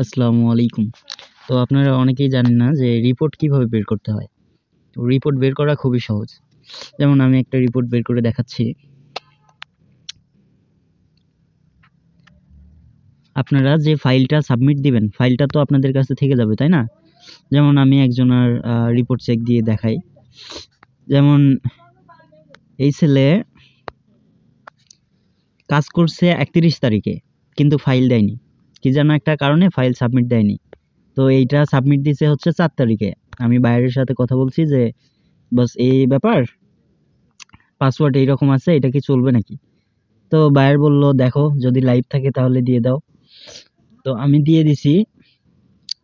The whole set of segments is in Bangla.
আসসালামু আলাইকুম। তো আপনারা অনেকেই জানেন না যে রিপোর্ট কিভাবে বের করতে হয়। তো রিপোর্ট বের করা খুবই সহজ। যেমন আমি একটা রিপোর্ট বের করে দেখাচ্ছি। আপনারা যে ফাইলটা সাবমিট দিবেন, ফাইলটা তো আপনাদের কাছে থেকে যাবে, তাই না? যেমন আমি একজনের রিপোর্ট চেক দিয়ে দেখাই। যেমন এই ছেলে কাজ করছে ৩১ তারিখে কিন্তু ফাইল দেয়নি। কি যেন একটা কারণে ফাইল সাবমিট দেয়নি। তো এইটা সাবমিট দিছে হচ্ছে ৪ তারিখে। আমি বায়ারের সাথে কথা বলছি যে বস এই ব্যাপার, পাসওয়ার্ড এইরকম আছে, এটা কি চলবে নাকি? তো বায়ার বলল দেখো যদি লাইভ থাকে তাহলে দিয়ে দাও। তো আমি দিয়ে দিছি।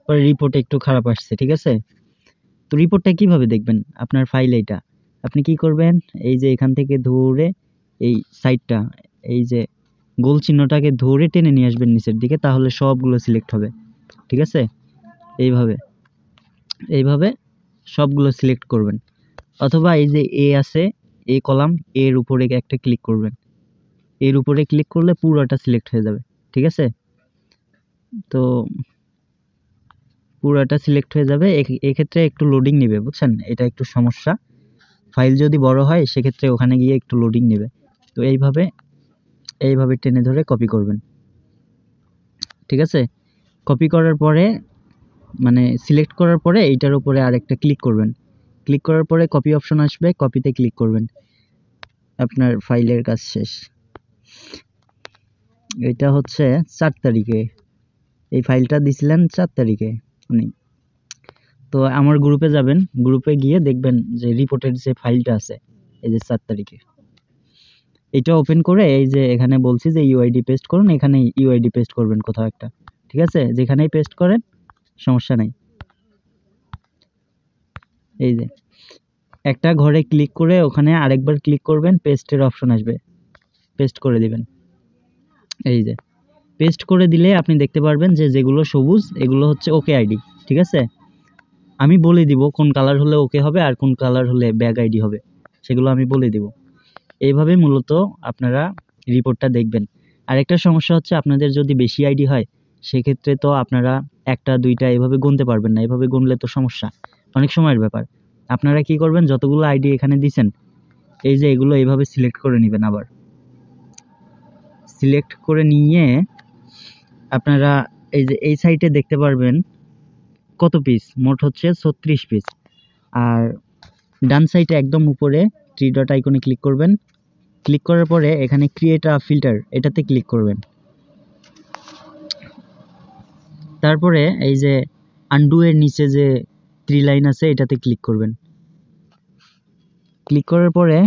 পরে রিপোর্ট একটু খারাপ আসছে, ঠিক আছে? তো রিপোর্টটা কিভাবে দেখবেন? আপনার ফাইল এইটা। আপনি কি করবেন? এই যে এখান থেকে ধরে এই সাইডটা, এই যে গোল চিহ্নটাকে ধরে টেনে নিয়ে আসবেন নিচের দিকে, তাহলে সবগুলো সিলেক্ট হবে। ঠিক আছে? এইভাবে এইভাবে সবগুলো সিলেক্ট করবেন। অথবা এই যে এ আছে, এ কলাম, এর উপরে একটা ক্লিক করবেন। এর উপরে ক্লিক করলে পুরোটা সিলেক্ট হয়ে যাবে। ঠিক আছে? তো পুরাটা সিলেক্ট হয়ে যাবে। এক্ষেত্রে একটু লোডিং নেবে, বুঝছেন? এটা একটু সমস্যা। ফাইল যদি বড় হয় সেক্ষেত্রে ওখানে গিয়ে একটু লোডিং নেবে। তো এইভাবে টেনে ধরে কপি করবেন। ঠিক আছে? কপি করার পরে মানে সিলেক্ট করার পরে এইটার উপরে আরেকটা ক্লিক করবেন। ক্লিক করার পরে কপি অপশন আসবে, কপিতে ক্লিক করবেন। আপনার ফাইলের কাজ শেষ। এটা হচ্ছে ৪ তারিখে। এই ফাইলটা দিছিলেন ৪ তারিখে উনি। তো আমার গ্রুপে যাবেন, গ্রুপে গিয়ে দেখবেন যে রিপোর্টের যে ফাইলটা আছে, এই যে ৪ তারিখে। এটা ওপেন করে এই যে এখানে বলছি যে ইউআইডি পেস্ট করুন, এখানে ইউআইডি পেস্ট করবেন কোথাও একটা। ঠিক আছে? যেখানেই পেস্ট করেন সমস্যা নাই। এই যে একটা ঘরে ক্লিক করে ওখানে আরেকবার ক্লিক করবেন, পেস্টের অপশন আসবে, পেস্ট করে দিবেন। এই যে পেস্ট করে দিলে আপনি দেখতে পারবেন যে যেগুলো সবুজ এগুলো হচ্ছে ওকে আইডি। ঠিক আছে? আমি বলে দিব কোন কালার হলে ওকে হবে আর কোন কালার হলে ব্যাগ আইডি হবে, সেগুলো আমি বলে দিব। এইভাবে মূলত আপনারা রিপোর্টটা দেখবেন। আরেকটা সমস্যা হচ্ছে আপনাদের যদি বেশি আইডি হয় সেক্ষেত্রে তো আপনারা একটা দুইটা এভাবে গুনতে পারবেন না। এভাবে গুনলে তো সমস্যা, অনেক সময়ের ব্যাপার। আপনারা কি করবেন, যতগুলো আইডি এখানে দিছেন এই যে এগুলো এইভাবে সিলেক্ট করে নেবেন। আবার সিলেক্ট করে নিয়ে আপনারা এই যে এই সাইটে দেখতে পারবেন কত পিস, মোট হচ্ছে 36 পিস। আর ডান সাইডে একদম উপরে থ্রি ডট আইকনে ক্লিক করবেন। ক্লিক করার পরে এখানে ক্রিয়েট আ ফিল্টার, এটাতে ক্লিক করবেন। তারপরে এই যে আনডু এর নিচে যে 3 লাইন আছে এটাতে ক্লিক করবেন। ক্লিক করার পরে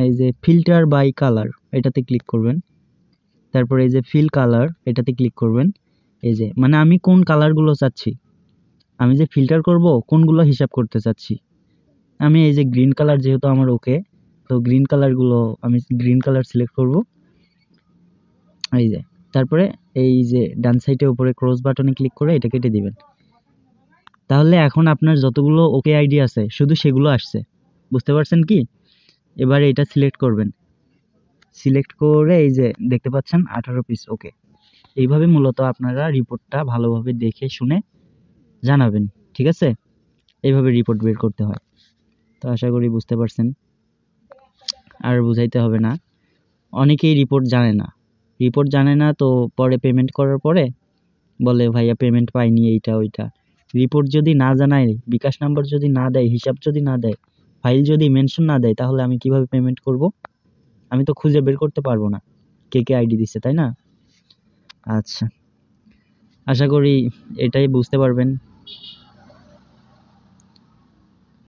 এই যে ফিল্টার বাই কালার এটাতে ক্লিক করবেন। তারপরে এই যে ফিল কালার এটাতে ক্লিক করবেন। এই যে মানে আমি কোন কালারগুলো চাচ্ছি, আমি যে ফিল্টার করব কোনগুলো হিসাব করতে চাচ্ছি। আমি এই যে গ্রিন কালার, যেহেতু আমার ওকে, তো গ্রিন কালারগুলো আমি গ্রিন কালার সিলেক্ট করব। এই যে তারপরে এই যে ডান সাইডে উপরে ক্রস বাটনে ক্লিক করে এটা কেটে দিবেন। তাহলে এখন আপনার যতগুলো ওকে আইডি আছে শুধু সেগুলো আসছে। বুঝতে পারছেন কি? এবার এটা সিলেক্ট করবেন। সিলেক্ট করে এই যে দেখতে পাচ্ছেন 18 পিস ওকে। এইভাবে মূলত আপনারা রিপোর্টটা ভালোভাবে দেখে শুনে জানাবেন। ঠিক আছে? এইভাবে রিপোর্ট বের করতে হয়। তো আশা করি বুঝতে পারছেন, আর বুঝাইতে হবে না। অনেকেই রিপোর্ট জানে না। রিপোর্ট জানে না তো পরে পেমেন্ট করার পরে বলে ভাইয়া পেমেন্ট পাইনি, এইটা ওইটা। রিপোর্ট যদি না জানায়, বিকাশ নাম্বার যদি না দেয়, হিসাব যদি না দেয়, ফাইল যদি মেনশন না দেয়, তাহলে আমি কিভাবে পেমেন্ট করব? আমি তো খুঁজে বের করতে পারবো না কে কে আইডি দিচ্ছে, তাই না? আচ্ছা, আশা করি এটাই বুঝতে পারবেন।